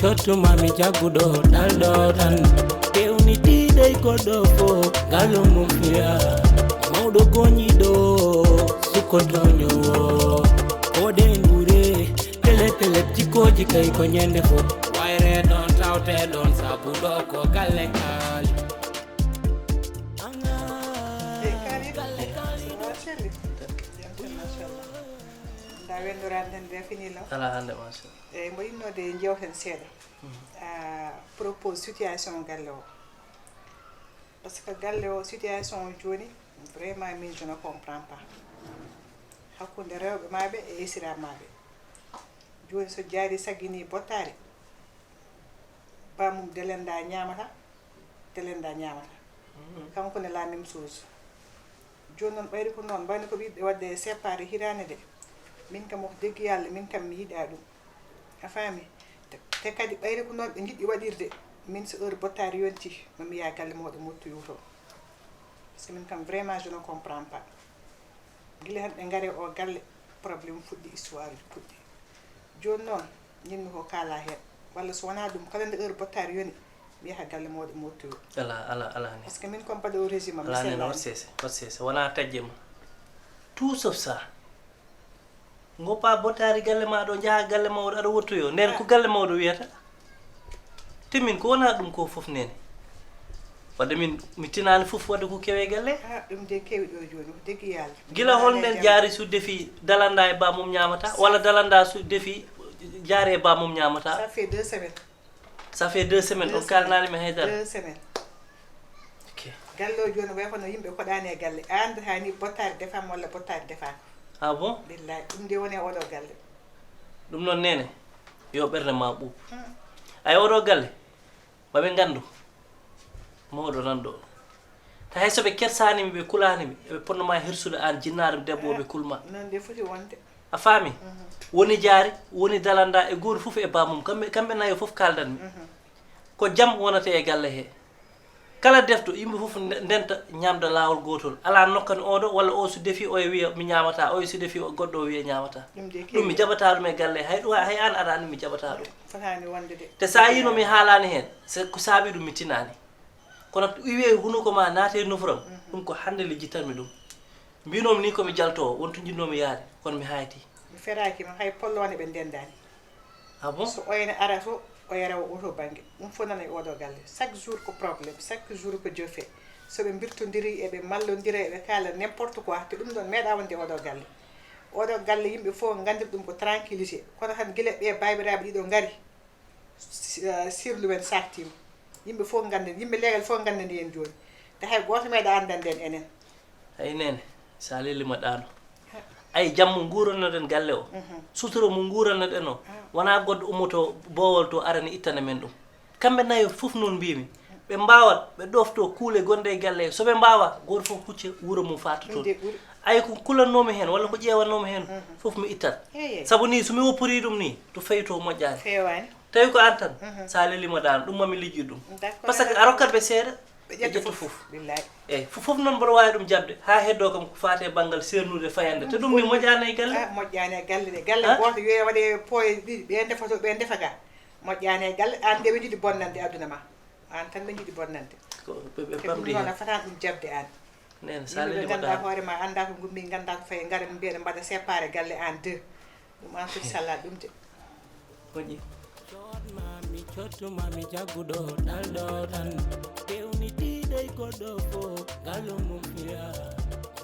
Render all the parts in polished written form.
chotu mami jagudo daldo tan teuni tidai kodo fo galo mufia maudo gonyido sukotonyo ode ngure pele jikoji kai ko nyende fo waire don tawte don sabudo ko galekal Wendoran de finilo ala hande masha mo inno de jewten seeda propose situation galle o parce que galle o situation joni vraiment min je ne comprends pas hakkunde rewbe mabbe e isira mabbe joni so jaari sagini bottare bamum delenda nyamata kanko ne la même chose joni non bayri ko non bani ko bidde wadde séparé hirane de min kam wax deug yalla min kam mi yida dum a fami te kadi bayre ko non be giddi wadirde min so heure bottari yonti mami ya galle moddo mottu yuto parce que min kam vraiment je ne comprends pas gile han be ngare o galle problème fuddi histoire fuddi joni non nyimmi ko kala hen walla so wana dum kala de heure bottari yoni mi ya galle moddo mottu ala parce que min kom pas de régime am c'est non c'est wana tajjema tout sauf ça ngopa botari galle ma do jaha galle mawdo ado wottoyo nden ko galle mawdo wiyata timin ko wona dum ko fof nene wadde min mi tinani fof wadde ko kewe galle dum de kewi do joni degi yalla gila hon den jaari su defi dalanda e ba mum nyamata wala dalanda su defi jaare ba mum nyamata ça fait 2 semaines on kalnani mi haydar 2 semaines ok gallo joni way hono yimbe ko dane galle and hani botari defam wala botari defam ah bon billahi dum de woni odo galle dum non nene yo berne ma buub ay odo galle babe gandu modo nando ta hay sobe kersani mi be kulani mi be ponno ma hirsude an jinnaare debbo be kulma non de foti wonde a fami woni jaari woni dalanda e goor fof e bamum kambe nayo fof kaldan mi ko jam wonata e galle he kala defto yimbe fof ndenta nyamda lawol gotol ala nokkan odo walla o su defi o wiya mi nyamata o su defi goddo wiya nyamata dum mi jabata dum e galle hay an arani mi jabata dum fatani wonde de te sa yino mi halani hen se ko sabi dum mi tinani kono wiwe hunuko ma naate nufuram dum ko hande li jitarmi dum binom ni ko mi jalto wonto jinnomi yaade kono mi hayti mi feraki ma hay pollone be dendani ah bon so oyne arato o yara auto bangi dum fonana odo galle chaque jour ko problème chaque jour ko jofe so be birtondiri e be mallondira e be kala n'importe quoi te dum don meda wonde odo galle yimbe fo gandir dum ko tranquillité kono han gile be baybiraabe dido ngari sirlu ben saktim yimbe fo gande yimbe legal fo gande en joni te hay goto meda andanden enen ay nene sa lelima dano ay jammu nguurano den galle o suturo mu nguurano den o wana goddo umoto bowol to arani ittana men dum kambe nayo fof non bimi be mbawat be dofto kuule gonde e galle so be mbawa goto fof hucce wuro mum faatoto ay ko kulannomi hen walla ko ƴewannomi hen fof mi ittat sabu ni sumi woppori dum ni to feyto mojjani fewani tawi ko antan sa lelima dano dum mami liggi dum parce que arokkat be seeda be jetto fof billahiey fof non bodo wawi dum jabde ha heddo kam ko faate bangal sernude fayande te dum ni mojjana e galle mojjana e galle de galle goto yoy wade poy be defato be defaga mojjana e galle an de be jidi bonnande aduna ma an tan be jidi bonnande ko be pamdi non fata dum jabde an nen saleli ganda hoore ma anda ko gummi ganda ko fay ngare mbiede mbada séparé galle en deux dum an tout sala dum de moji mami chotu mami jagudo daldo tan teuni tidai kodo fo galo mufia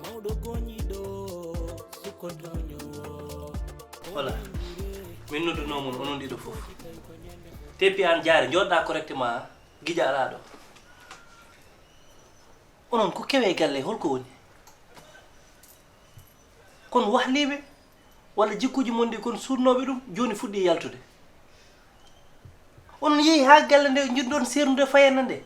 maudo gonyido sukotonyo voilà minudu nomon onon dido fof tepi an jaari jodda correctement gija ala do onon ko kewe galle holko woni kon wahlibe walla jikkuji mondi kon surnobe dum joni fuddi yaltude on yi ha galle nde jiddon sernude fayande nde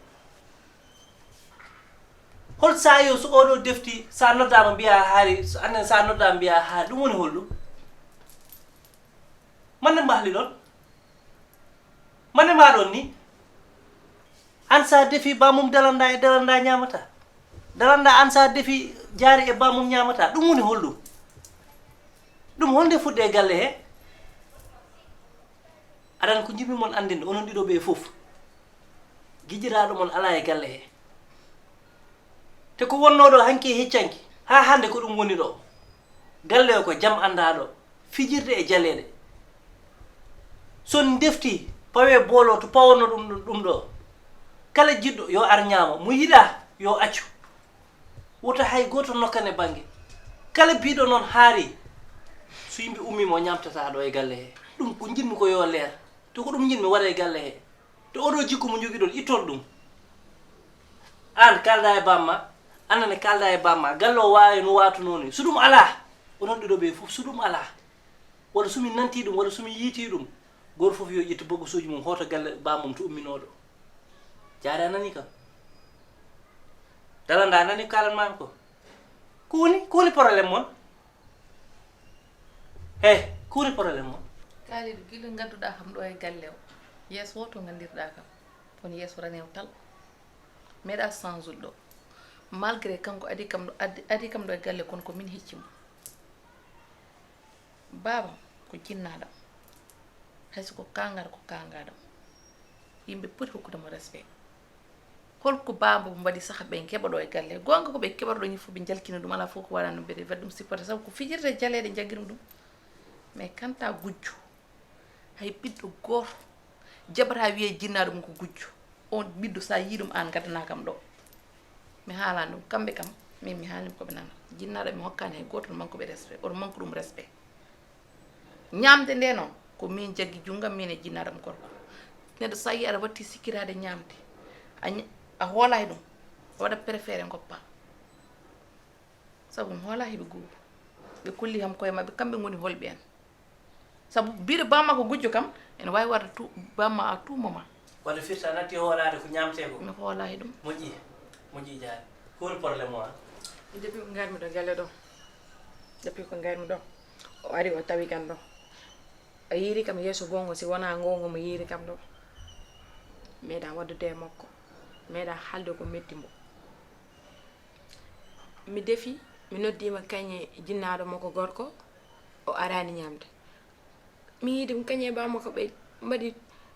hol sayo so odo defti sa noddama biya haari so annen sa noddama biya ha dum woni hollu manne mbahli don manne ma don ni an sa defi bamum dalanda nyamata dalanda an sa defi jaari e bamum nyamata dum woni hollu dum honde fudde galle he aɗan ko jimmi mon andinde onon ɗiɗo ɓe fof gijiraɗo mon ala e galle he te ko wonno ɗo hanki e heccanki ha hande ko ɗum woni ɗo galle o ko jam andaɗo fijirde e jaleɗe son defti pawe boolo to pawno ɗum ɗo kala jiɗɗo yo ar ñaama mo yiɗa yo accu wota hay goto nokkane banggue kala biɗo noon haari so yimɓe ummimo ñamtata ɗo e galle he ɗum ko jinmi ko yo leer to ko ɗum jinmi waɗa e galle he to oɗo jikku mo jogui ɗon ittol ɗum an kalda e bamma annane kalda e bamma galle o wawi no watunoni so ɗum ala onon ɗiɗo ɓe fof so ɗum ala walla somi nanti ɗum walla somi yiiti ɗum goto fof yo ƴettu bogosuji mum hoto galle bamum to umminoɗo jaare a nani kam dalanda a nani kalanmami ko woni probléme mon hey ko woni probléme mon Kalidou gila ganduɗa kam ɗo e galle o yeeso woto gandirɗa kam kono yeeso ranew tal meeɗa change ude ɗo malgré kanko adi kam ɗo e galle kono ko min heccimo babam ko jinnaɗam hayso ko kangaɗa ko kangaɗam yimɓe poti hokkudemo respect holko bambo mbaɗi saaha ɓen keɓa ɗo e galle gonga ko ɓe keɓata ɗo ñi fof ɓe jalkina ɗum ala fof ko waɗano mbeɗe waɗi ɗum supporté saabu ko fijirde jaleɗe jagguino ɗum mais kanta gujjo hay ɓiɗɗo goto jaɓata wiye jinnaɗo mum ko gujjo on ɓiɗɗo sa yiɗum an gadana kam ɗo mi haalani ɗum kamɓe kam min mi haalima koɓe nana jinnaɗo mi hokkani hay goto no manque ɓe respect oto manque ɗum respect ñamde nde noon ko min jaggi junggam min e jinnaɗam gorko neɗɗo sa yi aɗa watti sikkirade ñamde a hoolay ɗum a waɗa préféré goppa saabu mi hoola heɓe guuru ɓe kulli kam koye mabɓe kamɓe goni holɓe en saabu biɗo bamma ko gujjo kam ene wawi warde bamma à tout moment walla firta natti hoolade ko ñamte ko mi hoolayi ɗum moƴƴi jaari ko woni probléme o an depuis ko garmi ɗo galle ɗo depuis ko garmi ɗo o ari o tawi kam ɗo o yiiri kam yeeso gongo si wona gongo mo yiiri kam ɗo meeɗa waddude e makko meeɗa haalde ko metti mbo mi defi mi noddima kañe jinnaɗo makko gorko o arani ñamde mi yiidim kañe bamma ko ɓe mbaɗi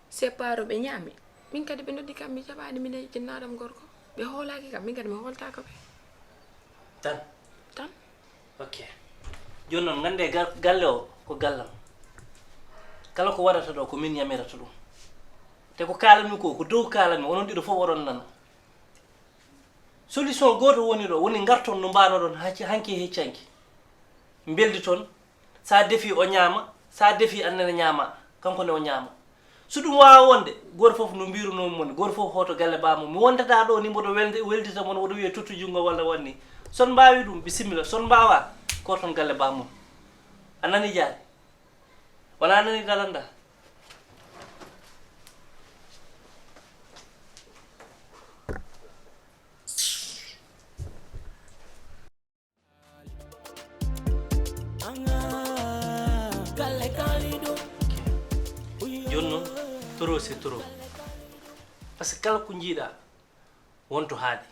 séparo ɓe ñaami min kadi ɓe noddi kam mi jaɓani min e jinnaɗam gorko ɓe hoolaki kam min kadi mi hooltaka ɓe tan ok joni noon gande galle o ko gallam kala ko waɗata ɗo ko min yamirata ɗum te ko kalami ko dow kalami onon ɗiɗo fof oɗon nana solution goto woni ɗo woni garton no mbanoɗon hanki e heccanki beldi toon sa defi o ñaama sa defi annene ñaama kanko ne o ñaama so ɗum wawa wonde goto fof no mbirunomi mon goto fof hoto galle bamum mi wondata ɗo ni mboɗo weldita mon woɗo wiye tuttu jungo walla wanni son mbawi ɗum bisimilla son mbawa ko toon galle bamum a nani jaari wala nani dalanda joni noon trop c'est trop par ce que kala ko jiiɗa wonto haaɗi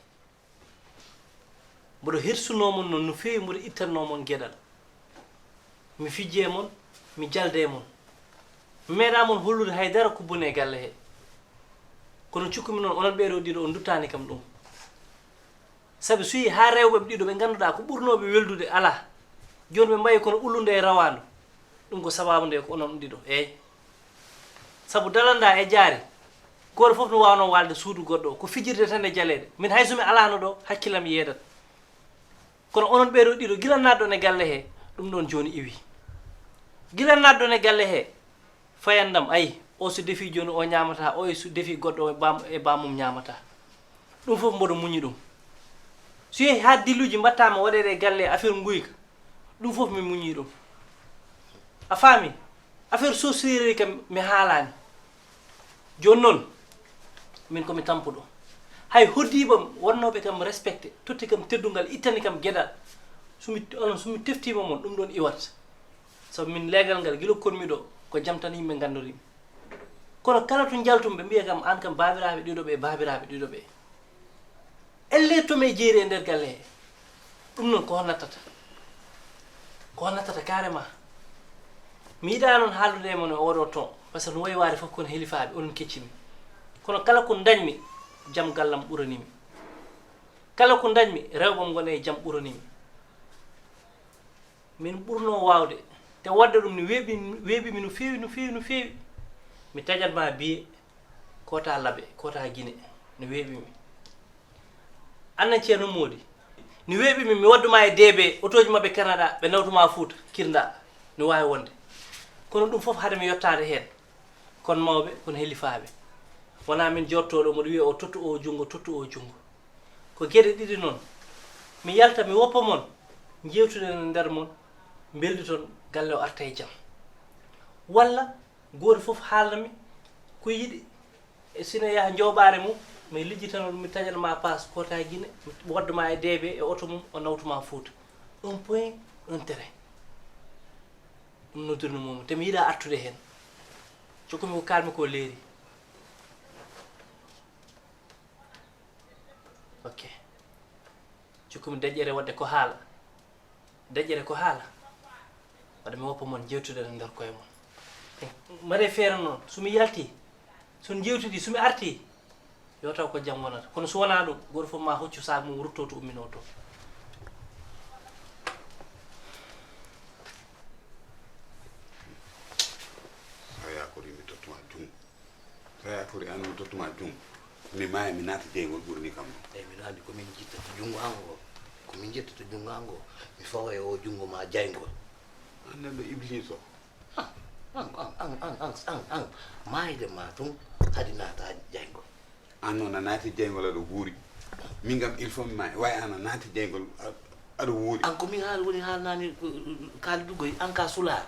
mboɗo hirsunomon noon no fewi mboɗo ittannomon gueɗal mi fijje mon mi jalde mon mi meeɗamon hollude haydara ko boni e galle he kono cukkumi noon onon ɓeɗo ɗiɗo on duttani kam ɗum saabi so yi ha rewɓeɓe ɗiɗo ɓe ganduɗa ko ɓurnoɓe weldude ala joni ɓe mbayi kono ullude e rawandu ɗum ko sababu nde ko onon ɗiɗo eyyi saabu dalanda e jaari goto fof no wawno walde suudu goɗɗo o ko fijirde tan e jaleɗe min hay somi alano ɗo hakkillam yeedat kono onon ɓeɗo ɗiɗo gila natɗon e galle he ɗum ɗon joni iwi gila natɗon e galle he fayandam ayi o so defi joni o ñamata o so defi goɗɗo e bamum ñamata ɗum fof mboɗo muñi ɗum so yehi ha dilluji mbattama waɗede e galle affaire guyka ɗum fof mi muñi ɗum a faami affaire sorcellerie kam mi haalani joni noon min komi tampuɗo hay hoddiɓam wonnoɓe kam respecté totti kam teddungal ittani kam gueɗal somi teftima mon ɗum ɗon iwat sabu min leegal ngal guila konmi ɗo ko jam tan yimɓe gandorimi kono kala to jaltum ɓe mbiya kam an kam babiraɓe ɗiɗo ɓe elle tome jeeri e nder galle he ɗum noon ko nattata carrément mi yiɗa noon haaldude e mon e oɗo ton par ce que no wayi waade fof kono helifaɓe onon keccimi kono kala ko dañmi jam gallam ɓuranimi kala ko dañmi rewɓam gona e jam ɓuranimi min ɓurno wawde te wadde ɗum ni weeɓimi no feewi no feewi no feewi mi taƴatma biye kota laaɓe kota guine no weeɓimi annan ceerno moodi ni weeɓimi mi wadduma e DB autoji mabɓe Canada ɓe nawtuma Fouta kirda no wawi wonde kono ɗum foof haade mi yettade hen kono mawɓe kono helifaɓe wona min jottoɗo moɗo wiya o tottu o junngo ko gueɗe ɗiɗi noon mi yalta mi woppa mon jewtude e nder mon beldi toon galle o arta e jaam walla goto foof haalnami ko yiɗi sino yaha jowɓare mum mi lijjitano mi taƴanma passe kota guine mi wadduma e DB e auto mum o nawtuma Fouta un point un terrain ɗum noddirno mum te mi yiiɗa artude hen cokkumi ko kalmi ko leeri ok cokkumi deƴƴere wadde ko haala deƴƴere ko haala wadde mi woppa mon jewtude e nder koye mon mbaɗe feere noon somi yalti son jewtidi somi arti yo taw ko jam wonata kono so wona ɗum goto fof ma hoccu sac mum rutto to ummino to sayakori mi tottuma jum sayakori an mi tottuma jum mi maya mi naata jeygol ɓurni kam eyyi min andi komin jittata junngo hango komin jettata junngo hango mi fawa e o junngo ma jaygol an nenɗo iblis o an mayde ma tun hadi naata jaygol an noon a naati jeygol aɗa wuuri min kam il faut mi maya way an a naati jeygol aɗa wuuri an komin haali woni haalnani kaali ɗugoy an ka sulaar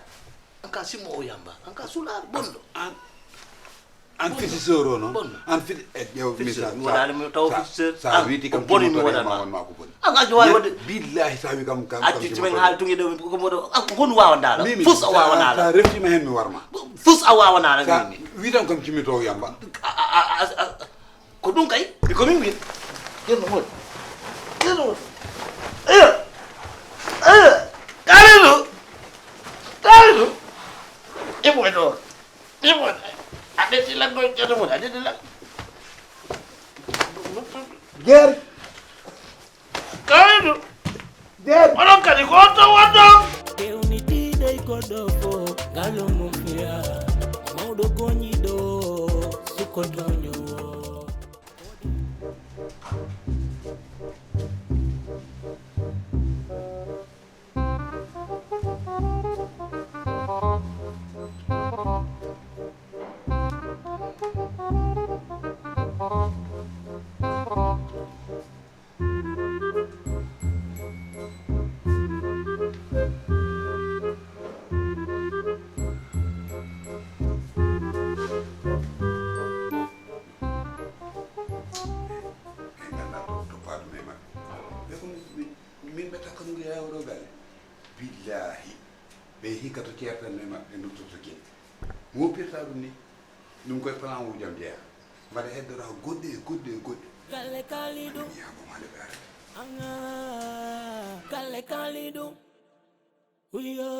an ka simmo o yamba an ka sulaar bonɗo an fisiseur o noon bonno an fit e ƴew misal mi waɗanimi taw fisiseur sa wiiti kam boni mi ma waɗanma wonma ko boni an ajo wawi wadde billahi sa wi kam acci men haali tungi ɗo ko moɗo hon wawa ndaala fus a wawa ndaala sa reftima hen mi warma fus a wawa ndaala sa wi tan kam cimmito yamba ko ɗum kay komin win ƴerno hon ƴerno hon eyo kaaliɗo ƴeɓoy ɗo ƴeɓoy aɗetti laggo ƴerno hon aɗetti laggo jeeri kaaliɗo jeeri oɗon kadi ko on tan wonɗon Tewnitiɗay goɗɗo fo ngalo mum fiya mawɗo goñiɗo sukotoñowo min ɓe takkanugo yawɗo galle billahi ɓe hikka to ceertan e maɓɓe duttoto gueɗe woppirta ɗum ni ɗum koye plan wujam jeeya mbaɗa heddora goɗɗe e goɗɗe e goɗɗe galle kaliɗum yabomade ɓe ara anga galle kaliɗum uyo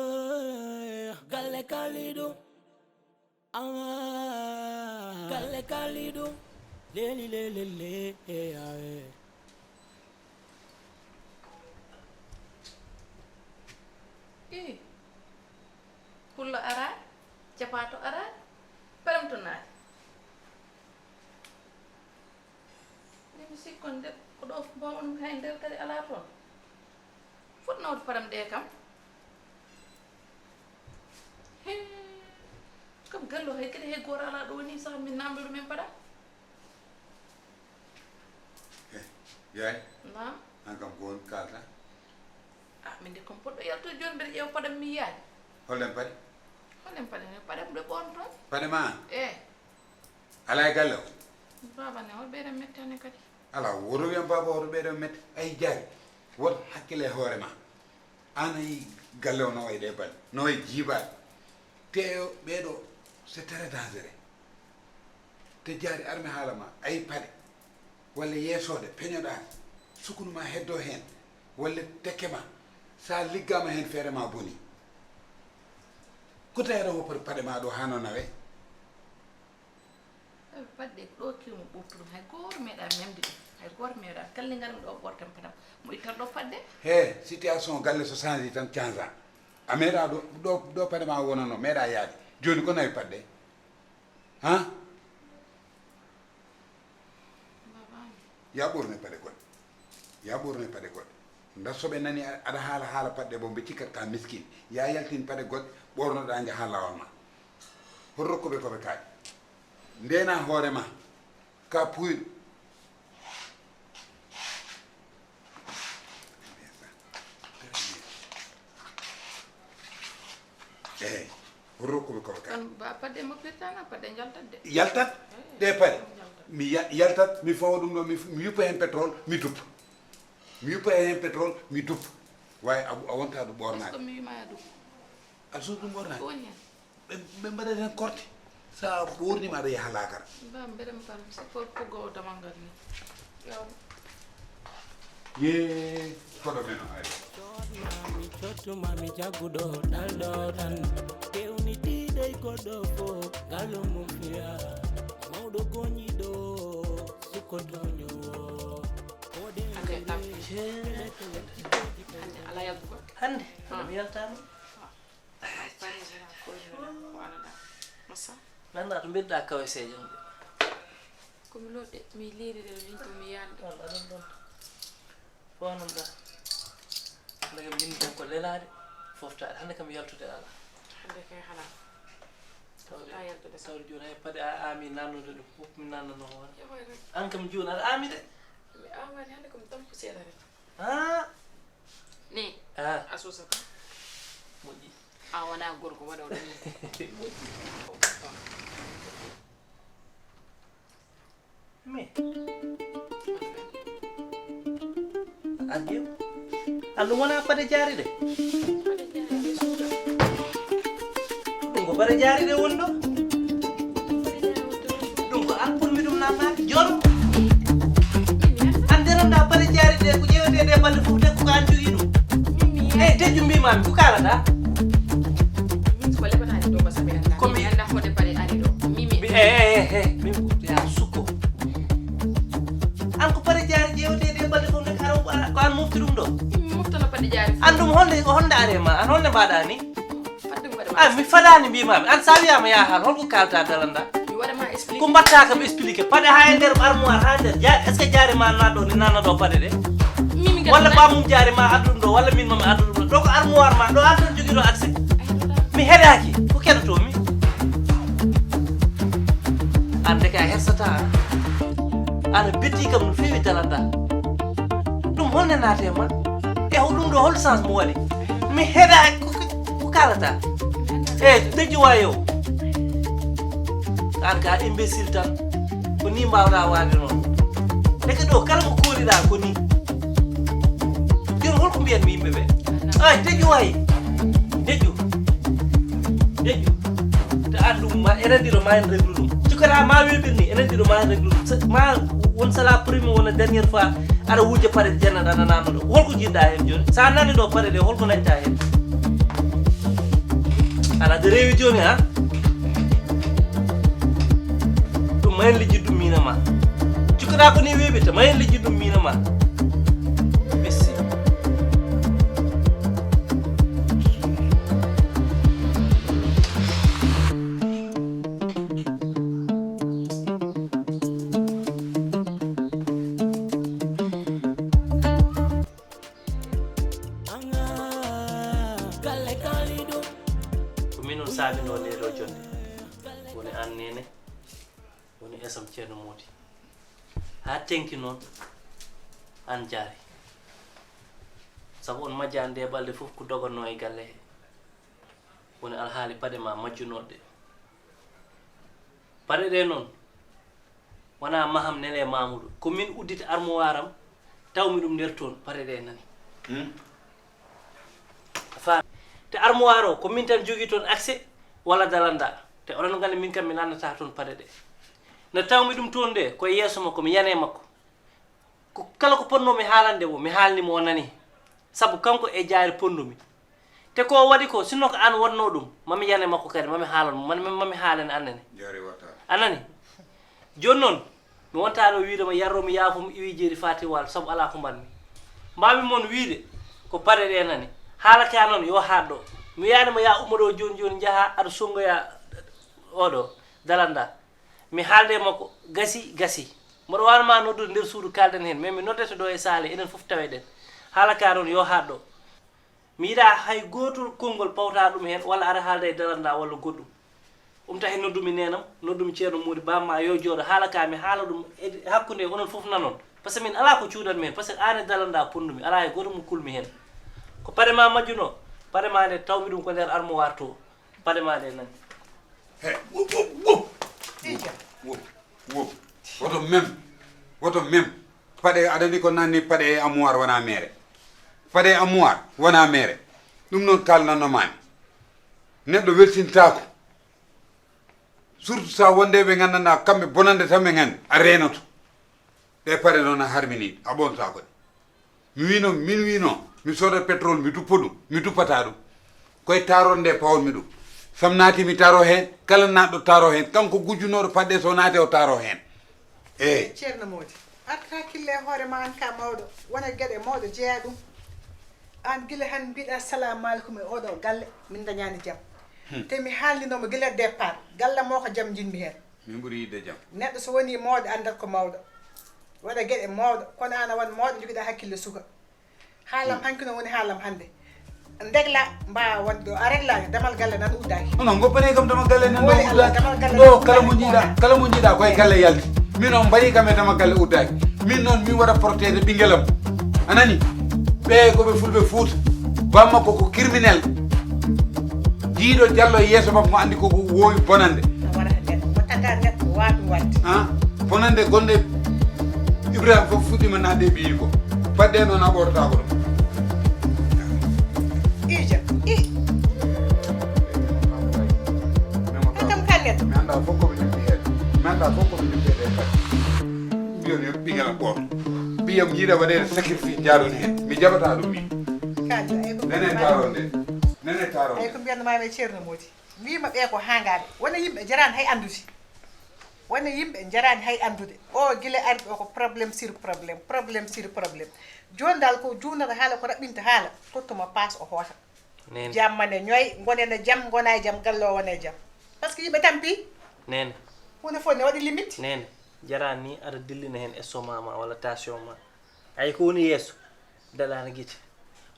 galle kaliɗum anga galle kaliɗum leli lelele ae pullo ara capato ara paramto naati nemi sikkon nder ko ɗo mbawɗum hay nder kadi ala toon fotnawde param ɗe kam kam gallo hay kadi hay goto ala ɗo ni sah min namdo ɗumen paɗa yaay nam an kam ko won kalta min de kom poɗɗo yalto joni mbeɗa ƴeewa paɗam mi yiyaade hollen paɗe holen paɗam ɗe ɓon toon paɗe ma ala e galle o babane hol ɓeyɗen mettane kadi ala woto wiyan baba woto ɓeyɗon mette ay jaari wot hakkille e hoore ma an ayi galle o no way ɗe balɗe no way jiibaɗe te ɓeeɗo c'est très dangereux te jaari armi haala ma ayi paɗe walla yeesode peñoɗa sukunu ma heddo hen walla tekke ma sa liggama hen feere ma boni ko tawata woppode paɗe ma ɗo hano nawe padde ɗo kiwmo ɓurtuɗum hay goto meeɗa memde ɗum hay goto meeɗa kalli garim ɗo ɓortem padam mo ittan ɗo padde he situation galle so change tan change a meeɗa ɗo paɗe ma wonano meeɗa yaade joni ko nawi paɗɗe han ya ɓurne paɗe goɗɗe nda soɓe nani aɗa haala paɗɗe bo mbe cikkat ka miskine ya yaltin paɗe goɗɗe ɓornoɗa jaha lawol ma hol rokkuɓe koɓe kaaƴi ndena hoore ma ka puyɗo eyyi hol rokkuɓe koɓe kaaƴi ba padde moppirtana padde jaltat de yaltat ɗe paɗe mi yaltat mi fawa ɗum ɗo mi yuppa hen pétrole mi duppa mi duppa wawi a wonta ɗum ɓornade mi wimaya ɗum aɗa suuɗ ɗum ɓornade woni hen ɓe mbaɗat hen korte sa ɓornima aɗa yaha lakara ba mbeɗem pal c'est pour puggo damangal ni yawno ye koɗo men o ari mami cottu mami jagguɗo ɗalɗo tan kewniɗiɗey goɗɗo fo ngalo mum fiya mawɗo goñiɗo sukkotoñowo ala yaltugo hande mi yaltama nanda to mbiɗɗa kawe seejon de komi loɗɗe mi liiride ɗo linto mi yalde walla ɗum ɗon fo noon da hande kam yimmi tan ko lelade foftade hande kam yaltude ala hande kay hala ta yaltude tawde joni hay paɗe a ami nannude ɗum fof mi nannano wona yahoy rek an kam joni aɗa ami de mi amani hande komi tampu seeɗa rek ni a susata moƴƴi a wona gorko waɗa oɗo ni mais andi andu wona paɗe jaari de ɗum ko paɗe jaari de woni ɗo ɗum ko an ɓurmi ɗum namnade joni an nderanɗa paɗe jaari de ko ƴewetede e balɗe fof de koko an jogui ɗum eyyi dejju mbimami ko kalata min ko leɓatani ɗo ko sabi anda komi anda hode paɗe ari ɗo mimi min ya sukko an ko paɗe jaari ƴewetede e balɗe fof de ko an mofti ɗum ɗo moftano paɗe jaari an ɗum honde are ma an honde mbaɗa ni fadde mi waɗa a mi fadani mbimami an sa wiyama yahan holko kalta dalanda mi waɗama explique ko mbatta kam expliqué paɗe ha e nder armoire ha nder est ce que jaari ma nanɗo ni nannaɗo paɗe ɗe mimi walla ɓamum jaari ma addu ɗum ɗo walla min mami addu ɗum ɗo ɗo ko armoire ma ɗo an tan joguiɗo accès mi heɗaki ko keɗotomi an de ka hersata ana beddi kam no fewi dalanda ɗum holne naate ma e ɗum ɗo hol sens mo waɗi mi heɗaki ko kalata eyyi dejju wayo an ka imbécile tan ko ni mbawɗa wade noon eke ɗo kala ko koliɗa ko ni joni holko mbiyatmi yimɓeɓe ay dejju wayi dejju te an ɗum ma enen ɗiɗo ma en réglu ɗum cukkata ma weɓir ni enen ɗiɗo ma en réglu ɗum ma won sala premier wona derniére fois aɗa wujja paɗe jennaɗa ana nanno ɗo holko jiɗɗa hen joni sa nani ɗo paɗe ɗe holko dañta hen ana de rewi joni ha ɗum ma en lijji ɗum mina ma cukkata ko ni weɓirta ma en lijji ɗum mina ma merci saabino nde ɗo jonde woni an nene woni esam ceerno Mody ha tenki noon an jaari sabu on majjani nde balɗe fof ko doganno e galle he woni alhaali paɗe ma majjunoɗe paɗe ɗe noon wona maham nele Mamoudou ko min uddita armoire am tawmi ɗum nder toon paɗe ɗe nani fa te armoire o ko min tan jogui toon accès walla dalanda te onon gandi min kam mi nannata toon paɗe ɗe no tawmi ɗum toon de koye yeeso makko mi yane makko ko kala ko ponnomi haalande mo mi haalnimo o nani saabu kanko e jaari pondumi te ko waɗi ko sinno ko an wonno ɗum mami yane makko kadi mami haalan mo mami haalane annene jaari watta anani joni noon mi wontano wiidema yarromi yaafo mi iwi jeeri fati wal saabu ala ko mbanmi mbami moon wiide ko paɗe ɗe nani haala ka noon yo haɗɗo mi yanima ya ummo ɗo joni joni jaaha aɗa songoya oɗo dalanda mi haalde makko gasi mboɗo wanma noddude nder suudu kalden hen mais mi noddete ɗo e saale enen foof tawe ɗen haala ka noon yo haɗɗo mi yiɗa hay gotol konngol pawta ɗum hen walla ara haalde e dalanda walla goɗɗum tahi noddumi nenam noddumi ceerno Mody bamma yo jooɗo haala ka mi haala ɗum e hakkude onon foof nanon par ce que min ala ko cuudanmi hen par ce que an e dalanda pondumi ala e goto mo kulmi hen ko paɗe ma majjuno paɗe ma nde tawmi ɗum ko nder armoire to paɗe ma ɗe nani he woto même paɗe aɗani ko nanni paɗe e armoire wona mere paɗe e armoire wona mere ɗum noon kalnannomami neɗɗo weltintako surtout sa wonde ɓe gandanɗa kamɓe bonande tan ɓe gandi a renoto ɗe paɗe noon a harmini a ɓontako ɗe min wino mi soda pétrole mi duppa ɗum mi duppata ɗum koye taronde nde pawolmi ɗum sam naati mi taro hen kala natɗo taro hen kanko gujjunoɗo paɗɗe so naati o taro hen eyyi ceerno Mody an hakkille e hoore ma an ka mawɗo wona gueɗe mawɗo jeeya ɗum an guila han mbiɗa assalamu aleykum e oɗo galle min dañani jaam te mi haalninomo guila départ galle mo ko jaam jinmi hen min ɓuuri yidde jaam neɗɗo so woni mawɗo andat ko mawɗo waɗa gueɗe mawɗo kono an a won mawɗo joguiɗa hakkille suka haalam hanki no woni haalam hande degla mbawa wonde ɗo a réglani damal galle nan uddaki non goppane kam damal galle nan Woni Allah, damal galle ɗo nan kala mo jiiɗa koye galle yalti min on mbaɗi kam e damal galle uddaki min noon min waɗa protégé ɓinguelam anani ɓe koɓe fulɓe Fouta bamma koko criminel jiiɗo diallo yeeso makko mo andi koko wowi bonande waɗata neɗɗo mo tagga neɗɗo wawa ɗum wadde bonande gonɗe Ibrahima fof fuɗɗima nadde e ɓiyi ko fadde noon a ɓortako ɗum ija kam kan neɗɗo mi anda fof koɓe jumpi hen mi anda fof koɓe jumpi ɗe kadi mbiyoni ɓinguelam goto ɓiyam yiiɗa waɗede sacrifice jaaɗon hen mi jaɓata ɗum min nene taronde nene taronde ay ko mbiyannomami e ceerno Mody wima ɓe ko hangaɓe wona yimɓe jarani hay andude wona yimɓe jarani hay andude o guila ari ɗo ko probléme sur probléme joni dal ko junata haala ko raɓɓinta haala tottuma passe o hoota jammane ñoy gonene jaam gona e jaam galle o wone jaam par ce que yimɓe tampi nene hunde fof ne waɗi limite nene jarani ni aɗa dillina hen estomac ma walla tension ma ay ko woni yeeso daɗano guite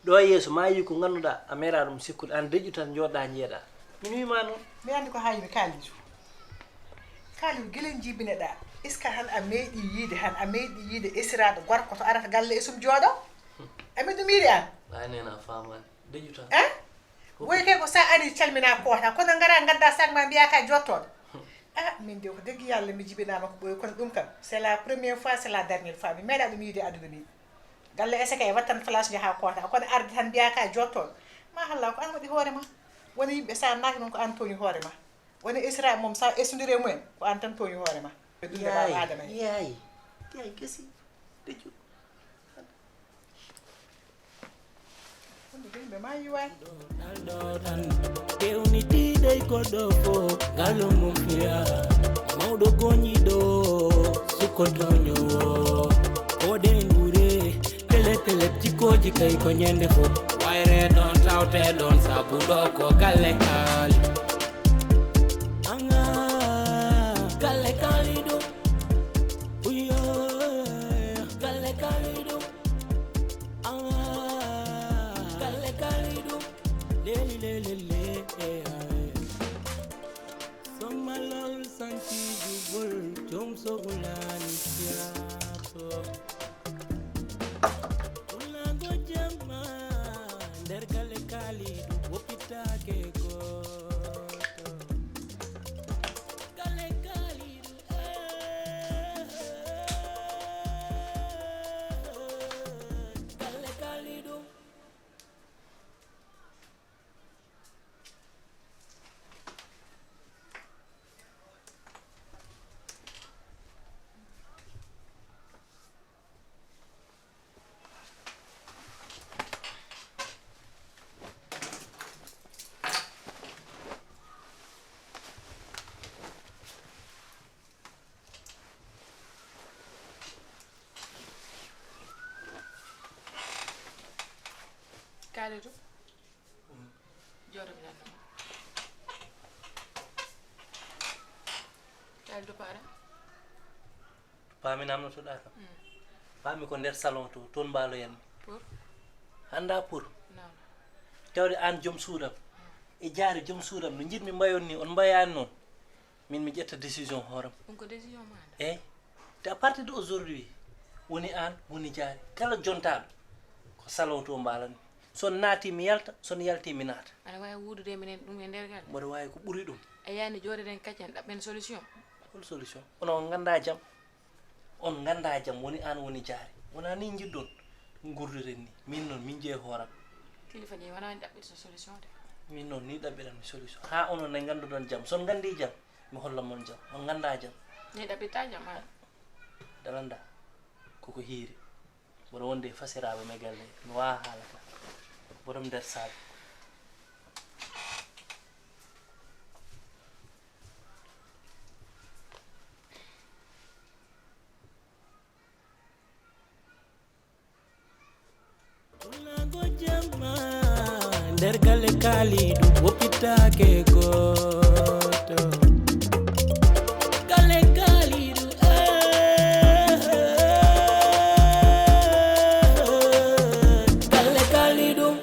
ɗo e yeeso ma yi ko ganduɗa a meeɗa ɗum sikkude an deƴƴu tan joɗɗa jeeɗa min wima noon mi andi ko hayimi kaalidu guelen jibineɗa est ce que han a meeɗi yiide a meeɗi yiide esiraɗo gorko to arata galle e sum jooɗo ami ɗum yiide an ay nena famani deƴƴu tan woyi kay ko sa ari calmina koota kono gara gadda sac ma mbiya ka jottoɗo min de ko deggi yalla mi jibinama ko ɓoyi kono ɗum kam c'est la première fois c'est la dernière fois mi meeɗa ɗum yiide e aduna mi galle eseke e wattan place jaha koota kono arde tan mbiya ka jottoɗo ma halla ko an waɗi hoore ma woni yimɓe sa naaki noon ko an toñi hoore ma woni isra moom sa essodire mumen ko an tan toñi hoore ma yayi gasi deƴƴu yimɓe ma yiwani ɗo tan kewnitiɗey goɗɗo fo ngalo mum fiya mawɗo goñiɗo sukkotoñowo oɗe ngure tele jikkoji kay ko ñande fo wayre ɗon tawte ɗon sabu ɗo ko galle kaali anga galle kaali ɗo uyo galle kaali ɗo anga galle kaali ɗo lelilelele sommalol santi jubol jom sogulani siyato ulago jamma nder galle kaali ɗo woppitake goto galle kaali ɗo galle kaali ɗo Khalidou jodo bi Khalidou para paami namnotoɗa kam paami ko nder salon to toon mbaaloyanmi pour hannda pour non tawde an joom suudam e jaari joom suudam no jiɗmi mbayon ni on mbayani noon min mi ƴetta décision hooram ɗum ko décision maɗa eyyi te à partir de aujourd'hui woni an woni jaari kala jontaɗo ko salon to mbalanmi son naati mi yalta son yalti mi naata aɗa wawi wuudude minen ɗum e nder galle mboɗo wawi ko ɓuuri ɗum a yani joɗoɗen kaccen ɗaɓɓen solution hol solution onon ganda jaam on ganda jaam woni an woni jaari wona ni jiɗɗon gurduren ni min noon min jeeyi hooram kilifa ni wonani ɗaɓɓita so solution de min noon ni ɗaɓɓiranmi solution ha onon ne ganduɗon jaam son gandi jaam mi holla mon jaam on ganda jaam ni ɗaɓɓita jam ha dalanda koko hiiri mboɗo wonde e fasiraɓe me galle mi wawa haalata boɗom nder saabe Unago jama nder galle Khalidou woppitake ko